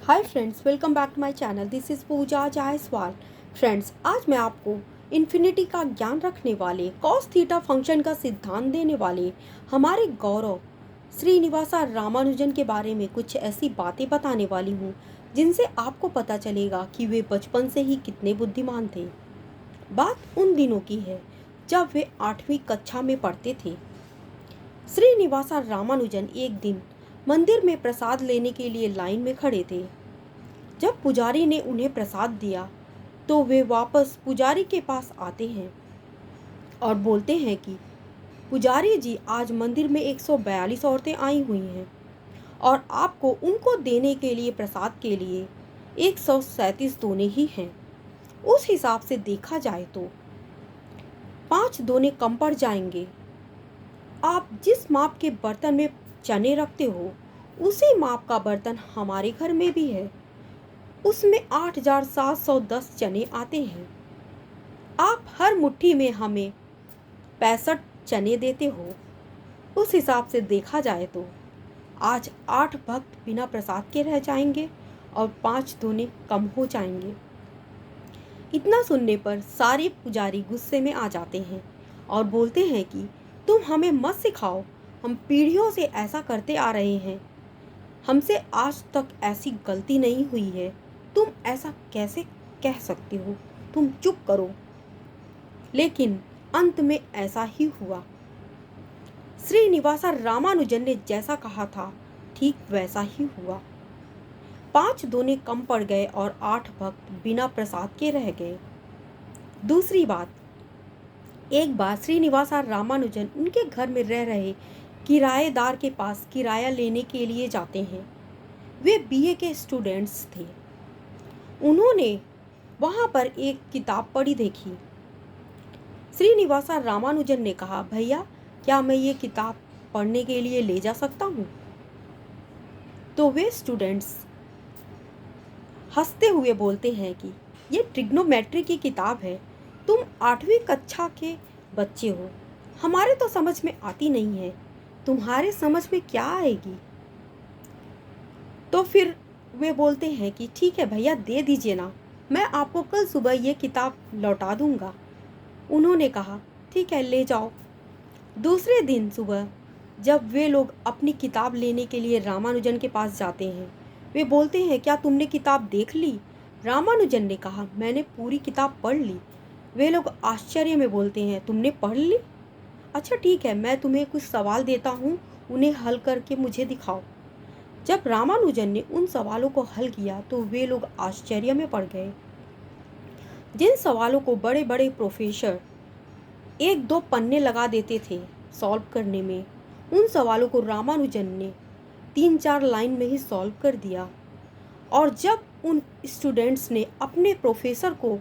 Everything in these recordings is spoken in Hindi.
Hi friends, welcome back to my channel. This is Pooja Jaiswal. Friends, आज मैं आपको इन्फिनिटी का ज्ञान रखने वाले, कॉस थीटा फंक्शन का सिद्धांत देने वाले हमारे गौरव श्रीनिवासा रामानुजन के बारे में कुछ ऐसी बातें बताने वाली हूँ जिनसे आपको पता चलेगा कि वे बचपन से ही कितने बुद्धिमान थे। बात उन दिनों की है जब वे 8वीं कक्षा में पढ़ते थे। श्रीनिवासा रामानुजन एक दिन मंदिर में प्रसाद लेने के लिए लाइन में खड़े थे। जब पुजारी ने उन्हें प्रसाद दिया तो वे वापस पुजारी के पास आते हैं और बोलते हैं कि पुजारी जी, आज मंदिर में 142 औरतें आई हुई हैं और आपको उनको देने के लिए प्रसाद के लिए 137 दोने ही हैं। उस हिसाब से देखा जाए तो 5 दोने कम पड़ जाएंगे। आप जिस माप के बर्तन में चने रखते हो उसी माप का बर्तन हमारे घर में भी है। उसमें 8,710 चने आते हैं। आप हर मुट्ठी में हमें 65 चने देते हो। उस हिसाब से देखा जाए तो आज 8 भक्त बिना प्रसाद के रह जाएंगे और 5 दोने कम हो जाएंगे। इतना सुनने पर सारे पुजारी गुस्से में आ जाते हैं और बोलते हैं कि तुम हमें मत सिखाओ, हम पीढ़ियों से ऐसा करते आ रहे हैं। हमसे आज तक ऐसी गलती नहीं हुई है। तुम ऐसा कैसे कह सकते हो? तुम चुप करो। लेकिन अंत में ऐसा ही हुआ। श्रीनिवासा रामानुजन ने जैसा कहा था ठीक वैसा ही हुआ। 5 दोने कम पड़ गए और 8 भक्त बिना प्रसाद के रह गए। दूसरी बात, एक बार श्रीनिवासा रामानुजन उनके घर में रह रहे किराएदार के पास किराया लेने के लिए जाते हैं। वे बीए के स्टूडेंट्स थे। उन्होंने वहाँ पर एक किताब पढ़ी देखी। श्रीनिवासा रामानुजन ने कहा, भैया, क्या मैं ये किताब पढ़ने के लिए ले जा सकता हूँ? तो वे स्टूडेंट्स हंसते हुए बोलते हैं कि ये ट्रिग्नोमेट्री की किताब है। तुम 8वीं कक्षा के बच्चे हो, हमारे तो समझ में आती नहीं है, तुम्हारे समझ में क्या आएगी? तो फिर वे बोलते हैं कि ठीक है भैया, दे दीजिए ना, मैं आपको कल सुबह ये किताब लौटा दूंगा। उन्होंने कहा ठीक है, ले जाओ। दूसरे दिन सुबह जब वे लोग अपनी किताब लेने के लिए रामानुजन के पास जाते हैं, वे बोलते हैं क्या तुमने किताब देख ली? रामानुजन ने कहा मैंने पूरी किताब पढ़ ली। वे लोग आश्चर्य में बोलते हैं तुमने पढ़ ली? अच्छा ठीक है, मैं तुम्हें कुछ सवाल देता हूँ, उन्हें हल करके मुझे दिखाओ। जब रामानुजन ने उन सवालों को हल किया तो वे लोग आश्चर्य में पड़ गए। जिन सवालों को बड़े बड़े प्रोफेसर 1-2 पन्ने लगा देते थे सॉल्व करने में, उन सवालों को रामानुजन ने 3-4 लाइन में ही सॉल्व कर दिया। और जब उन स्टूडेंट्स ने अपने प्रोफेसर को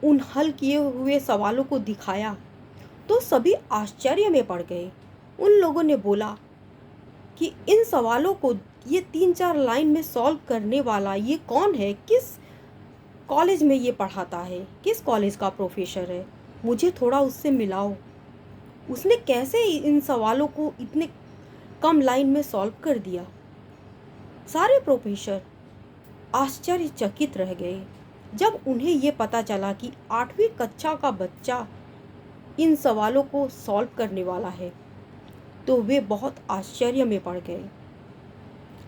उन हल किए हुए सवालों को दिखाया तो सभी आश्चर्य में पड़ गए। उन लोगों ने बोला कि इन सवालों को ये 3-4 लाइन में सॉल्व करने वाला ये कौन है? किस कॉलेज में ये पढ़ाता है? किस कॉलेज का प्रोफेसर है? मुझे थोड़ा उससे मिलाओ। उसने कैसे इन सवालों को इतने कम लाइन में सॉल्व कर दिया? सारे प्रोफेसर आश्चर्यचकित रह गए जब उन्हें ये पता चला कि 8वीं कक्षा का बच्चा इन सवालों को सॉल्व करने वाला है। तो वे बहुत आश्चर्य में पड़ गए।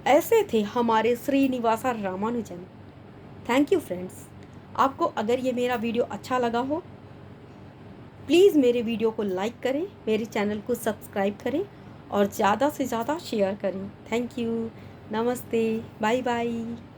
ऐसे थे हमारे Srinivasa Ramanujan. Thank you friends. आपको अगर ये मेरा वीडियो अच्छा लगा हो प्लीज़ मेरे वीडियो को लाइक करें, मेरे चैनल को सब्सक्राइब करें और ज़्यादा से ज़्यादा शेयर करें। Thank you. नमस्ते। Bye bye.